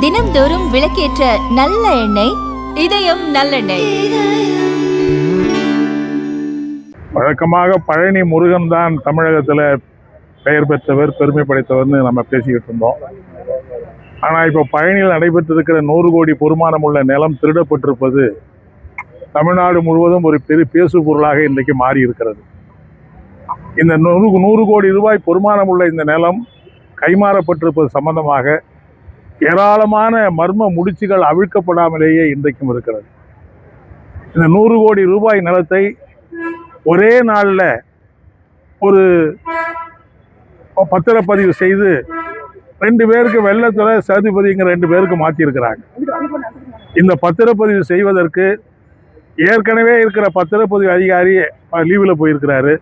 தினம்தோறும் விளக்கேற்ற நல்ல எண்ணெய் இதயம் நல்லெண்ணெய். வழக்கமாக பழனி முருகன் தான் தமிழகத்தில் பெயர் பெற்றவர், பெருமை படைத்தவர்னு நம்ம பேசிக்கிட்டு இருந்தோம். ஆனால் இப்போ பழனியில் நடைபெற்றிருக்கிற 100 கோடி பொறுமானம் உள்ள நிலம் திருடப்பட்டிருப்பது தமிழ்நாடு முழுவதும் ஒரு பெரிய பேசு பொருளாக இன்றைக்கு மாறி இருக்கிறது. இந்த 100 கோடி ரூபாய் பொறுமானம் உள்ள இந்த நிலம் கைமாறப்பட்டிருப்பது சம்பந்தமாக ஏராளமான மர்ம முடிச்சுகள் அவிழ்க்கப்படாமலேயே இன்றைக்கும் இருக்கிறது. இந்த 100 கோடி ரூபாய் நிலத்தை ஒரே நாளில் ஒரு பத்திரப்பதிவு செய்து 2 பேருக்கு வெள்ளத்துறை சதுபதிங்கிற 2 பேருக்கு மாற்றியிருக்கிறாங்க. இந்த பத்திரப்பதிவு செய்வதற்கு ஏற்கனவே இருக்கிற பத்திரப்பதிவு அதிகாரி லீவில் போயிருக்கிறாரு.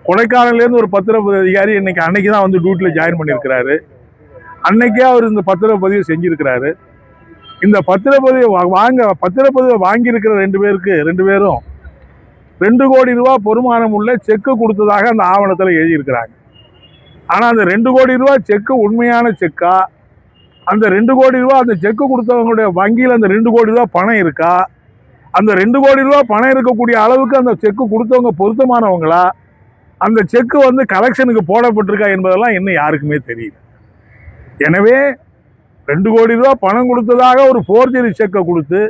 கொடைக்கானல்லேருந்து ஒரு பத்திரப்பதிவு அதிகாரி அன்னைக்கு தான் வந்து டியூட்டியில் ஜாயின் பண்ணியிருக்கிறாரு. அன்னைக்கே அவர் இந்த பத்திரப்பதிவு செஞ்சிருக்கிறாரு. இந்த பத்திரப்பதிவை வாங்கியிருக்கிற 2 பேரும் 2 கோடி ரூபாய் பொறுமானம் உள்ள செக்கு கொடுத்ததாக அந்த ஆவணத்தில் எழுதியிருக்கிறாங்க. ஆனால் அந்த 2 கோடி ரூபாய் செக்கு உண்மையான செக்கா, அந்த 2 கோடி ரூபாய் அந்த செக்கு கொடுத்தவங்களுடைய வங்கியில் அந்த 2 கோடி ரூபாய் பணம் இருக்கா, அந்த 2 கோடி ரூபாய் பணம் இருக்கக்கூடிய அளவுக்கு அந்த செக்கு கொடுத்தவங்க பொருத்தமானவங்களா, அந்த செக்கு வந்து கலெக்ஷனுக்கு போடப்பட்டிருக்கா என்பதெல்லாம் இன்னும் யாருக்குமே தெரியல. எனவே 2 கோடி ரூபாய் பணம் கொடுத்ததாக ஒரு ஃபோர்ஜரி செக்கை கொடுத்து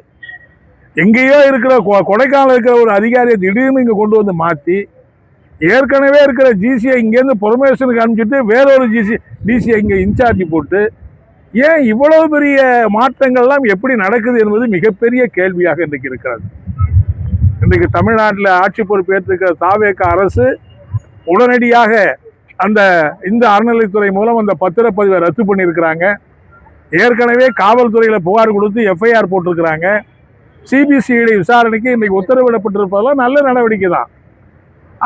எங்கேயோ இருக்கிற கொடைக்கானல் இருக்கிற ஒரு அதிகாரியை திடீர்னு இங்கே கொண்டு வந்து மாற்றி ஏற்கனவே இருக்கிற ஜிசியை இங்கேருந்து ப்ரொமோஷனுக்கு அனுப்பிச்சிட்டு வேறொரு டிசியை இங்கே இன்சார்ஜ் போட்டு ஏன் இவ்வளவு பெரிய மாற்றங்கள்லாம் எப்படி நடக்குது என்பது மிகப்பெரிய கேள்வியாக இன்றைக்கு இருக்கிறது. இன்றைக்கு தமிழ்நாட்டில் ஆட்சி பொறுப்பேற்றிருக்கிற தாவேக அரசு உடனடியாக இந்த அறநிலைத்துறை மூலம் அந்த பத்திரப்பதிவை ரத்து பண்ணியிருக்கிறாங்க. ஏற்கனவே காவல்துறையில் புகார் கொடுத்து எஃப்ஐஆர் போட்டிருக்கிறாங்க. சிபிசிஐடி விசாரணைக்கு இன்றைக்கு உத்தரவிடப்பட்டிருப்பதெல்லாம் நல்ல நடவடிக்கை தான்.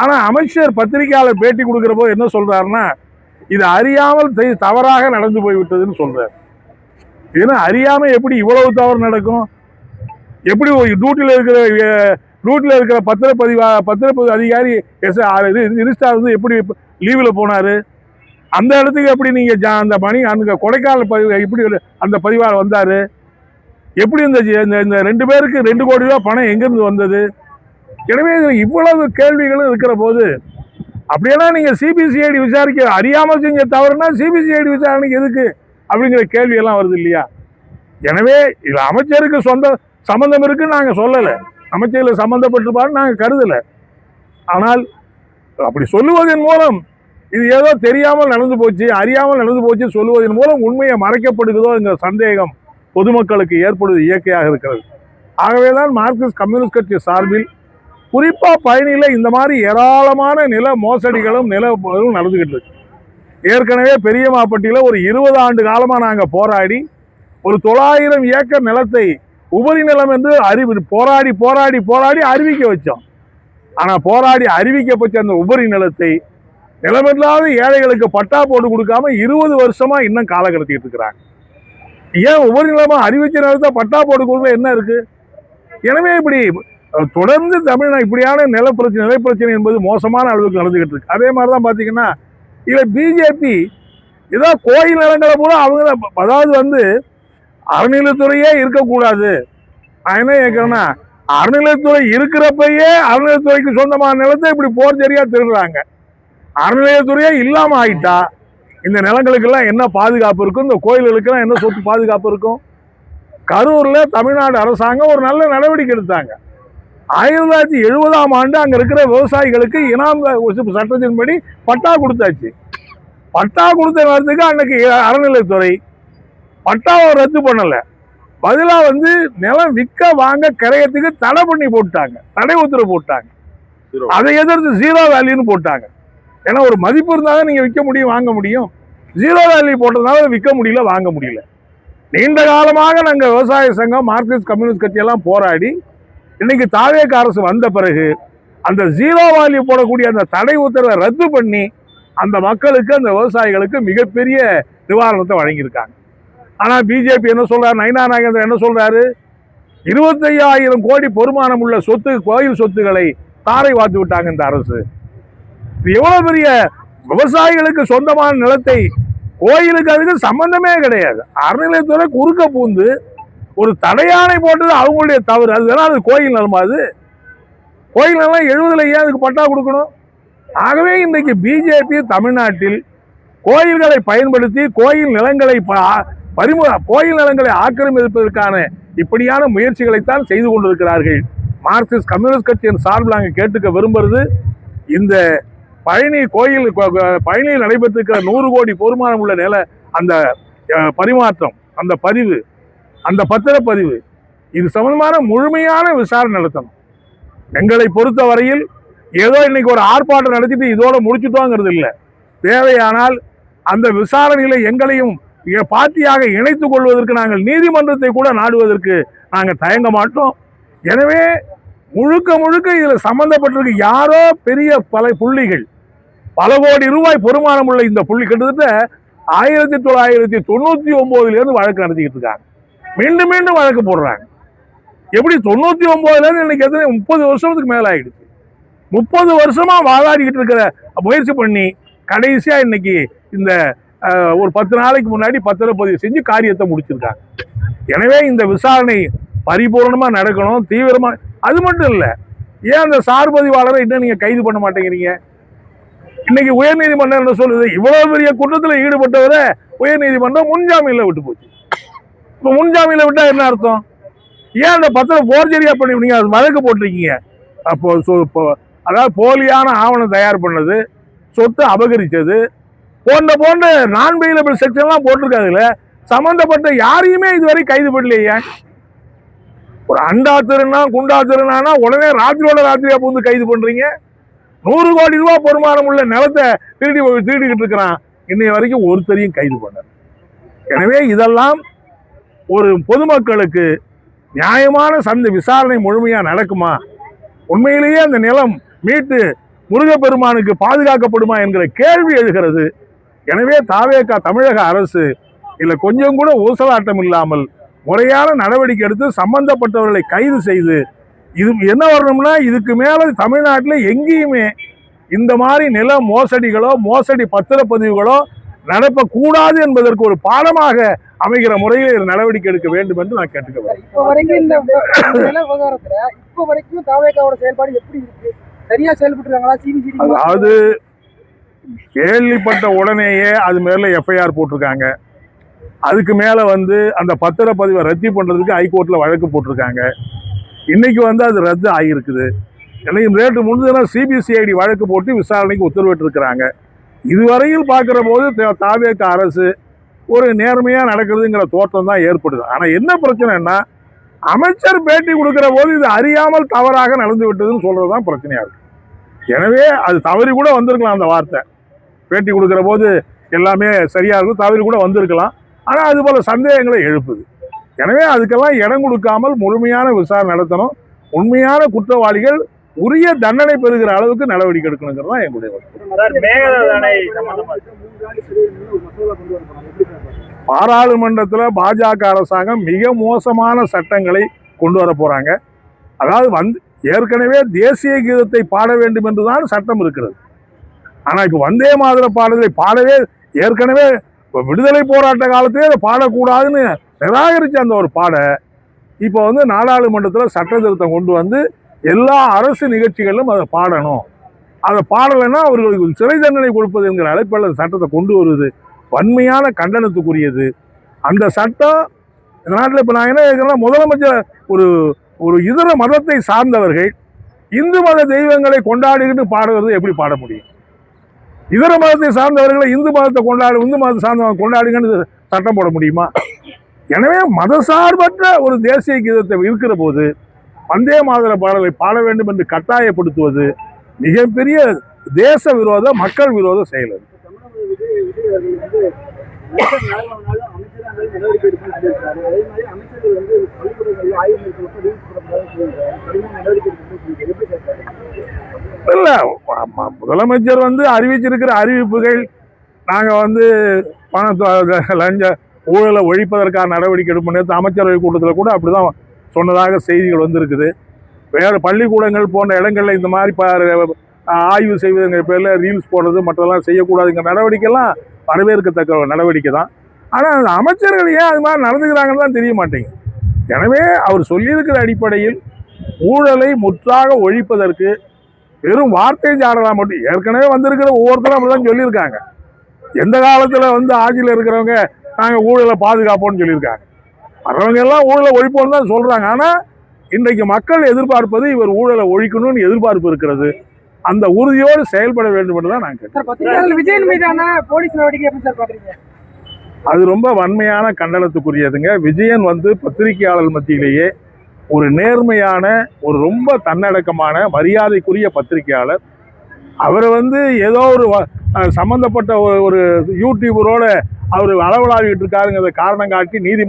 ஆனால் அமைச்சர் பத்திரிகையாளர் பேட்டி கொடுக்குற போது என்ன சொல்றாருன்னா, இது அறியாமல் தவறாக நடந்து போய்விட்டதுன்னு சொல்றாரு. ஏன்னா அறியாமல் எப்படி இவ்வளவு தவறு நடக்கும்? எப்படி டியூட்டியில் இருக்கிற பத்திரப்பதிவு அதிகாரி ரிஜிஸ்டார் வந்து எப்படி லீவில் போனாரு? அந்த இடத்துக்கு எப்படி நீங்க அந்த அந்த கொடைக்கானல் பதிவு எப்படி அந்த பதிவாளர் வந்தாரு? எப்படி இந்த 2 பேருக்கு 2 கோடி ரூபாய் பணம் எங்கிருந்து வந்தது? எனவே இவ்வளவு கேள்விகளும் இருக்கிற போது அப்படியெல்லாம் நீங்க சிபிசிஐடி விசாரிக்க அறியாமல் செஞ்ச தவறுனா சிபிசிஐடி விசாரணைக்கு எதுக்கு அப்படிங்கிற கேள்வி எல்லாம் வருது இல்லையா? எனவே இது அமைச்சருக்கு சம்பந்தம் இருக்குன்னு நாங்க சொல்லலை, அமைச்சர்கள் சம்பந்தப்பட்டிருப்பாரு நாங்க கருதல. ஆனால் அப்படி சொல்லுவதன் மூலம் இது ஏதோ தெரியாமல் நடந்து போச்சு, அறியாமல் நடந்து போச்சு சொல்லுவதன் மூலம் உண்மையை மறைக்கப்படுகிறதோ என்ற சந்தேகம் பொதுமக்களுக்கு ஏற்படுவது இயற்கையாக இருக்கிறது. ஆகவேதான் மார்க்சிஸ்ட் கம்யூனிஸ்ட் கட்சி சார்பில் குறிப்பா பழனியில் இந்த மாதிரி ஏராளமான நில மோசடிகளும் நடந்துகிட்டு இருக்கு. ஏற்கனவே பெரியமாப்பட்டியில் ஒரு 20 ஆண்டு காலமா நாங்க போராடி ஒரு 900 ஏக்கர் நிலத்தை உபரி நிலம் என்று போராடி அறிவிக்க வச்சோம். ஆனா போராடி அறிவிக்கப்பட்ட அந்த உபரி நிலத்தை நிலமில்லாத ஏழைகளுக்கு பட்டா போட்டு கொடுக்காம 20 வருஷமா இன்னும் கால கடத்திட்டு இருக்கிறாங்க. ஏன் உபரி நிலமா அறிவிச்ச நிலத்தை பட்டா போட்டு கொடுக்க என்ன இருக்கு? எனவே இப்படி தொடர்ந்து தமிழ்நாடு இப்படியான நில பிரச்சனை என்பது மோசமான அளவுக்கு நடந்துகிட்டு இருக்கு. அதே மாதிரிதான் பாத்தீங்கன்னா இதுல பிஜேபி ஏதோ கோயில் நிலங்களை கூட அவங்க அதாவது அறநிலைத்துறையே இருக்கக்கூடாது. நான் என்ன கேட்கிறேன்னா, அறநிலைத்துறை இருக்கிறப்பயே அறநிலைத்துறைக்கு சொந்தமான நிலத்தை இப்படி போர்ஜரியா திருடுறாங்க. அறநிலையத்துறையே இல்லாம ஆயிட்டா இந்த நிலங்களுக்கெல்லாம் என்ன பாதுகாப்பு இருக்கும்? இந்த கோயில்களுக்கெல்லாம் என்ன சொத்து பாதுகாப்பு இருக்கும்? கரூர்ல தமிழ்நாடு அரசாங்கம் ஒரு நல்ல நடவடிக்கை எடுத்தாங்க. 1970ஆம் ஆண்டு அங்க இருக்கிற விவசாயிகளுக்கு இனாம் சட்டத்தின்படி பட்டா கொடுத்தாச்சு. பட்டா கொடுத்த நேரத்துக்கு அன்னைக்கு அறநிலைத்துறை பட்டாவை ரத்து பண்ணல, பதிலா நிலம் விற்க வாங்க கரையத்துக்கு தடை பண்ணி போட்டாங்க, தடை உத்தரவு போட்டாங்க. அதை எதிர்த்து 0 வேல்யூன்னு போட்டாங்க. ஏன்னா ஒரு மதிப்பு இருந்தாலும் நீங்க விற்க முடியும், வாங்க முடியும். 0 வேல்யூ போட்டதுனால விற்க முடியல, வாங்க முடியல. நீண்ட காலமாக நாங்க விவசாய சங்கம், மார்க்சிஸ்ட் கம்யூனிஸ்ட் கட்சி எல்லாம் போராடி இன்னைக்கு தாவேக அரசு வந்த பிறகு அந்த 0 வேல்யூ போடக்கூடிய அந்த தடை உத்தரவை ரத்து பண்ணி அந்த மக்களுக்கு, அந்த விவசாயிகளுக்கு மிகப்பெரிய நிவாரணத்தை வழங்கியிருக்காங்க. ஆனா பிஜேபி என்ன சொல்றாரு? நயினா நாகேந்திரன் என்ன சொல்றாரு? 25,000 கோடி பொறுமானம் உள்ள கோயில் சொத்துக்களை தாரை வாத்து விட்டாங்க இந்த அரசு. எவ்வளவு பெரிய விவசாயிகளுக்கு சொந்தமான நிலத்தை கோயிலுக்கு அதுக்கு சம்பந்தமே கிடையாது. அறநிலையத்துறை குறுக்க பூந்து ஒரு தடையானை போட்டது அவங்களுடைய தவறு. அதுதான் அது கோயில் நிலமா? அது கோயில் நிலம் 70ல ஏன் அதுக்கு பட்டா கொடுக்கணும்? ஆகவே இன்றைக்கு பிஜேபி தமிழ்நாட்டில் கோயில்களை பயன்படுத்தி கோயில் நிலங்களை கோயில் நிலங்களை ஆக்கிரமிப்பதற்கான இப்படியான முயற்சிகளைத்தான் செய்து கொண்டிருக்கிறார்கள். மார்க்சிஸ்ட் கம்யூனிஸ்ட் கட்சியின் சார்பில் நாங்கள் கேட்டுக்க விரும்புறது, இந்த பழனி கோயில் பழனியில் நடைபெற்றிருக்கிற 100 கோடி பொறுமானம் உள்ள நில அந்த பரிமாற்றம், அந்த பதிவு, அந்த பத்திரப்பதிவு, இது சம்பந்தமான முழுமையான விசாரணை நடத்தணும். எங்களை பொறுத்த வரையில் ஏதோ இன்னைக்கு ஒரு ஆர்ப்பாட்டம் நடத்திட்டு இதோட முடிச்சுட்டோங்கிறது இல்லை. தேவையானால் அந்த விசாரணையில எங்களையும் பார்ட்டியாக இணைத்துக் கொள்வதற்கு நாங்கள் நீதிமன்றத்தை கூட நாடுவதற்கு நாங்கள் தயங்க மாட்டோம். எனவே முழுக்க முழுக்க இதில் சம்பந்தப்பட்டிருக்க யாரோ பெரிய பல புள்ளிகள், பல கோடி ரூபாய் பொறுமானம் உள்ள இந்த புள்ளி கிட்டத்தட்ட 1999 வழக்கு நடத்திக்கிட்டு இருக்காங்க. மீண்டும் மீண்டும் வழக்கு போடுறாங்க. எப்படி 99 இன்னைக்கு எத்தனை 30 வருஷத்துக்கு மேல ஆயிடுச்சு. 30 வருஷமா வாதாடிக்கிட்டு இருக்கிற முயற்சி பண்ணி கடைசியா இன்னைக்கு இந்த ஒரு 10 நாளைக்கு முன்னாடி பத்திரப்பதிவு செஞ்சு காரியத்தை முடிச்சிருக்காங்க. எனவே இந்த விசாரணை பரிபூர்ணமா நடக்கணும், தீவிரமா. அது மட்டும் இல்ல, ஏன் அந்த சார் பதிவாளரை இன்னும் நீங்க கைது பண்ண மாட்டேங்கிறீங்க? இன்னைக்கு உயர்நீதிமன்றம் என்ன சொல்லுது? இவ்வளவு பெரிய குற்றத்தில் ஈடுபட்டவரை உயர்நீதிமன்றம் முன்ஜாமீன்ல விட்டு போச்சு. இப்ப முன்ஜாமீன்ல விட்டா என்ன அர்த்தம்? ஏன் அந்த பத்திரம் போர்ஜரியா பண்ணி நீங்க அது வழக்கு போட்டிருக்கீங்க? அப்போ அதாவது போலியான ஆவணம் தயார் பண்ணது, சொத்து அபகரிச்சது போன்ற நான் பெயிலபிள் செக்ஷன்லாம் போட்டிருக்காதுல, சம்பந்தப்பட்ட யாரையுமே இதுவரை கைது பண்ணலையே. ஒரு அண்டா திருநா குண்டா திருநானா உடனே ராத்திரியோட ராத்திரியா புகுந்து கைது பண்றீங்க. 100 கோடி ரூபாய் பொறுமானம் உள்ள நிலத்தை திருடிக்கிட்டு இருக்கிறான். இன்னைய வரைக்கும் ஒருத்தரையும் கைது பண்ண. எனவே இதெல்லாம் ஒரு பொதுமக்களுக்கு நியாயமான விசாரணை முழுமையா நடக்குமா? உண்மையிலேயே அந்த நிலம் மீட்டு முருகப்பெருமானுக்கு பாதுகாக்கப்படுமா என்கிற கேள்வி எழுகிறது. எனவே தாவேகா தமிழக அரசு இல்ல கொஞ்சம் கூட ஊசலாட்டம் இல்லாமல் முறையான நடவடிக்கை எடுத்து சம்பந்தப்பட்டவர்களை கைது செய்து, இது என்ன வரணும்னா, இதுக்கு மேல தமிழ்நாட்டில் எங்கேயுமே இந்த மாதிரி நில மோசடிகளோ மோசடி பத்திரப்பதிவுகளோ நடக்கக்கூடாது என்பதற்கு ஒரு பாடமாக அமைகிற முறையில் நடவடிக்கை எடுக்க வேண்டும் என்று நான் கேட்டுக்கிறேன். இப்போ வரைக்கும் இந்த நில விவகாரத்துல இப்போ வரைக்கும் தாவேகாவோட செயல்பாடு எப்படி இருக்கு? சரியா செயல்பட்டுருக்காங்களா? சிபிசிடி அதாவது கேள்விப்பட்ட உடனேயே அது மேல எஃப்ஐஆர் போட்டிருக்காங்க. அதுக்கு மேல அந்த பத்திரப்பதிவை ரத்து பண்றதுக்கு ஹைகோர்ட்ல வழக்கு போட்டிருக்காங்க. இன்னைக்கு அது ரத்து ஆகியிருக்குது. எனக்கு நேற்று முன்தினம் சிபிசிஐடி வழக்கு போட்டு விசாரணைக்கு உத்தரவிட்டு இருக்கிறாங்க. இதுவரையில் பார்க்கிற போது தாவேகா அரசு ஒரு நேர்மையா நடக்குதுங்கிற தோற்றம் தான் ஏற்படுது. ஆனா என்ன பிரச்சனைன்னா, அமைச்சர் பேட்டி கொடுக்கிற போது இது அறியாமல் தவறாக நடந்து விட்டதுன்னு சொல்றதுதான் பிரச்சனையா இருக்கு. எனவே அது தவறி கூட வந்திருக்கலாம். அந்த வார்த்தை பேட்டி கொடுக்கிற போது எல்லாமே சரியா இருக்கும், தவறி கூட வந்திருக்கலாம். ஆனா அது போல சந்தேகங்களை எழுப்புது. எனவே அதுக்கெல்லாம் இடம் கொடுக்காமல் முழுமையான விசாரணை நடத்தணும். உண்மையான குற்றவாளிகள் உரிய தண்டனை பெறுகிற அளவுக்கு நடவடிக்கை எடுக்கணுங்கிறது தான் எங்களுடைய பாராளுமன்றத்தில் பாஜக அரசாங்கம் மிக மோசமான சட்டங்களை கொண்டு வர போறாங்க. அதாவது ஏற்கனவே தேசிய கீதத்தை பாட வேண்டும் என்றுதான் சட்டம் இருக்கிறது. ஆனா இப்ப வந்தே மாதர பாடலை பாடவே ஏற்கனவே விடுதலை போராட்ட காலத்திலே அதை பாடக்கூடாதுன்னு நிராகரிச்ச அந்த ஒரு பாட இப்போ நாடாளுமன்றத்தில் சட்ட திருத்தம் கொண்டு எல்லா அரசு நிகழ்ச்சிகளிலும் அதை பாடணும். அதை பாடலைன்னா அவர்களுக்கு சிறை தண்டனை கொடுப்பது என்கிற அழைப்பில் அந்த சட்டத்தை கொண்டு வருவது வன்மையான கண்டனத்துக்குரியது. அந்த சட்டம் இந்த நாட்டில் இப்போ நான் என்ன கேட்குறேன்னா, முதலமைச்சர் ஒரு இதர மதத்தை சார்ந்தவர்கள் இந்து மத தெய்வங்களை கொண்டாடிக்கிட்டு பாடுவது எப்படி பாட முடியும்? இதர மதத்தை சார்ந்தவர்களை இந்து மதத்தை இந்து மதத்தை சார்ந்தவங்க கொண்டாடுங்கன்னு சட்டம் போட முடியுமா? எனவே மதசார்பற்ற ஒரு தேசிய கீதத்தை இருக்கிற போது வந்தே மாதர பாடலை பாட வேண்டும் என்று கட்டாயப்படுத்துவது மிகப்பெரிய தேச விரோத மக்கள் விரோத செயல். இல்ல, முதலமைச்சர் அறிவிச்சிருக்கிற அறிவிப்புகள் நாங்க லஞ்ச ஊழலை ஒழிப்பதற்கான நடவடிக்கை எடுப்போம். அமைச்சரவை கூட்டத்தில் கூட அப்படிதான் சொன்னதாக செய்திகள் வந்திருக்குது. வேறு பள்ளிக்கூடங்கள் போன்ற இடங்களில் இந்த மாதிரி ஆய்வு செய்வதுங்கிற பேரில் ரீல்ஸ் போடுறது மற்றெல்லாம் செய்யக்கூடாதுங்கிற நடவடிக்கைலாம் வரவேற்கத்தக்க ஒரு நடவடிக்கை தான். ஆனால் அந்த அமைச்சர்கள் ஏன் அது மாதிரி நடந்துக்கிறாங்கன்னு தான் தெரிய மாட்டேங்குது. எனவே அவர் சொல்லியிருக்கிற அடிப்படையில் ஊழலை முற்றாக ஒழிப்பதற்கு வெறும் வார்த்தை சாடலாம் மட்டும். ஏற்கனவே வந்திருக்கிற ஒவ்வொருத்தரும் அப்படிதான் சொல்லியிருக்காங்க. எந்த காலத்தில் ஆட்சியில் இருக்கிறவங்க நாங்கள் ஊழலை பாதுகாப்போம்னு சொல்லியிருக்காங்க. வர்றவங்க எல்லாம் ஊழலை ஒழிப்போம்னு தான் சொல்றாங்க. ஆனால் இன்றைக்கு மக்கள் எதிர்பார்ப்பது இவர் ஊழலை ஒழிக்கணும்னு எதிர்பார்ப்பு இருக்கிறது. அந்த உறுதியோடு செயல்பட வேண்டும் என்று தான் நான் கேட்கிறேன். பத்திரிகையாளர் விஜயன் மீதான போலீஸ் நடவடிக்கை எப்படி சார் பாக்குறீங்க? அது ரொம்ப வன்மையான கண்டனத்துக்குரியதுங்க. விஜயன் பத்திரிகையாளர் மத்தியிலேயே ஒரு நேர்மையான, ஒரு ரொம்ப தன்னடக்கமான, மரியாதைக்குரிய பத்திரிகையாளர். அவர் ஏதோ ஒரு சம்பந்தப்பட்ட ஒரு யூடியூபரோட அவர் அளவலாவிட்டு இருக்காருங்கிறத காரணம் காட்டி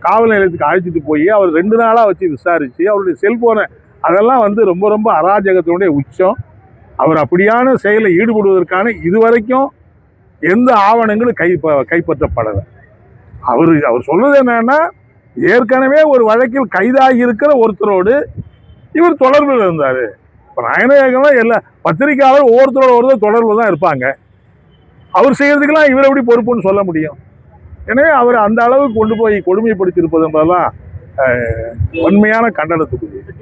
காவல் நிலையத்துக்கு அழைச்சிட்டு போய் அவர் 2 நாளா வச்சு விசாரிச்சு அவருடைய செல்போனை அதெல்லாம் ரொம்ப ரொம்ப அராஜகத்தினுடைய உச்சம். அவர் அப்படியான செயலில் ஈடுபடுவதற்கான இதுவரைக்கும் எந்த ஆவணங்களும் கைப்பற்றப்படலை. அவர் சொல்றது என்னன்னா, ஏற்கனவே ஒரு வழக்கில் கைதாகி இருக்கிற ஒருத்தரோடு இவர் தொடர்பில் இருந்தார். இப்போ நான் என்ன கேட்கணும், எல்லா பத்திரிகையாளர் ஒவ்வொருத்தரோட தொடர்பில் தான் இருப்பாங்க. அவர் செய்யறதுக்கெல்லாம் இவர் எப்படி பொறுப்புன்னு சொல்ல முடியும்? எனவே அவர் அந்த அளவுக்கு கொண்டு போய் கொடுமைப்படுத்தி இருப்பது என்பதெல்லாம் உண்மையான கண்டனத்துக்குரியது.